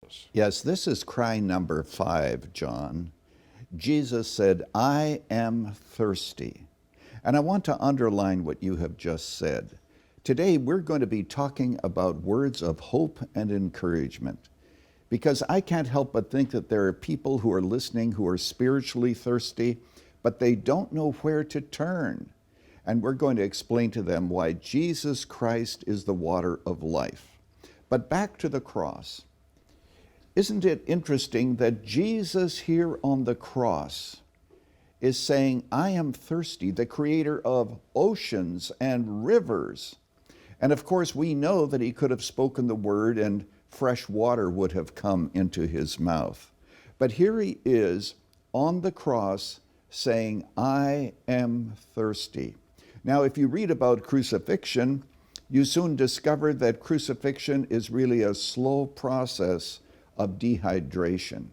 us. Yes, this is cry number 5, John. Jesus said, I am thirsty. And I want to underline what you have just said. Today, we're going to be talking about words of hope and encouragement, because I can't help but think that there are people who are listening who are spiritually thirsty, but they don't know where to turn. And we're going to explain to them why Jesus Christ is the water of life. But back to the cross. Isn't it interesting that Jesus here on the cross is saying, I am thirsty, the creator of oceans and rivers. And of course, we know that he could have spoken the word and fresh water would have come into his mouth. But here he is on the cross saying, I am thirsty. Now, if you read about crucifixion, you soon discover that crucifixion is really a slow process of dehydration.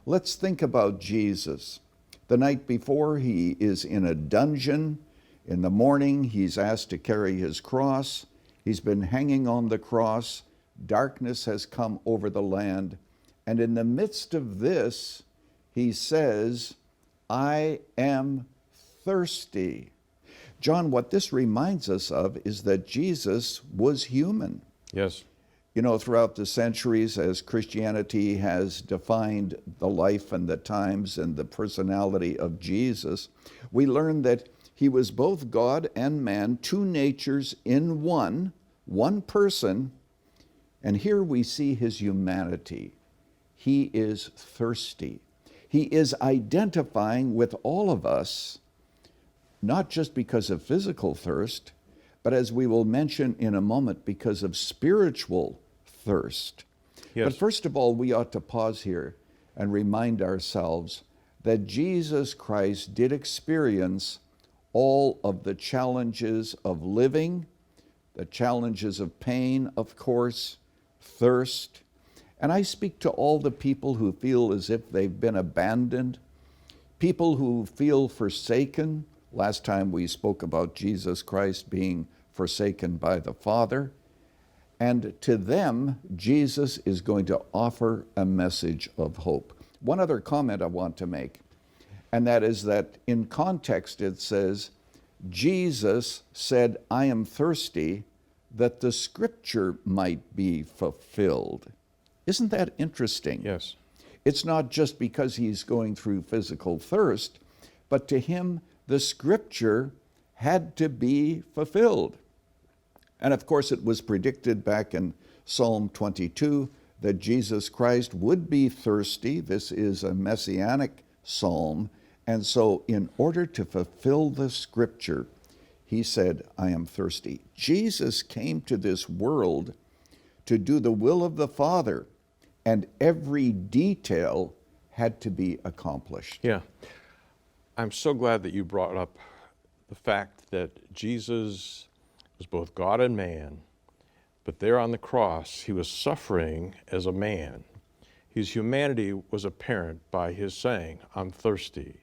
Let's think about Jesus. The night before, he is in a dungeon. In the morning, he's asked to carry his cross. He's been hanging on the cross. Darkness has come over the land. And in the midst of this, he says, I am thirsty. John, what this reminds us of is that Jesus was human. Yes. You know, throughout the centuries, as Christianity has defined the life and the times and the personality of Jesus, we learn that he was both God and man, two natures in one person. And here we see his humanity. He is thirsty. He is identifying with all of us, not just because of physical thirst, but as we will mention in a moment, because of spiritual thirst. Yes. But first of all, we ought to pause here and remind ourselves that Jesus Christ did experience all of the challenges of living, the challenges of pain, of course, thirst. And I speak to all the people who feel as if they've been abandoned, people who feel forsaken. Last time we spoke about Jesus Christ being forsaken by the Father. And to them, Jesus is going to offer a message of hope. One other comment I want to make, and that is that in context it says, Jesus said, I am thirsty, that the scripture might be fulfilled. Isn't that interesting? Yes. It's not just because he's going through physical thirst, but to him, the scripture had to be fulfilled. And of course, it was predicted back in Psalm 22 that Jesus Christ would be thirsty. This is a messianic psalm. And so in order to fulfill the scripture, he said, I am thirsty. Jesus came to this world to do the will of the Father, and every detail had to be accomplished. Yeah. I'm so glad that you brought up the fact that Jesus was both God and man, but there on the cross, he was suffering as a man. His humanity was apparent by his saying, I'm thirsty.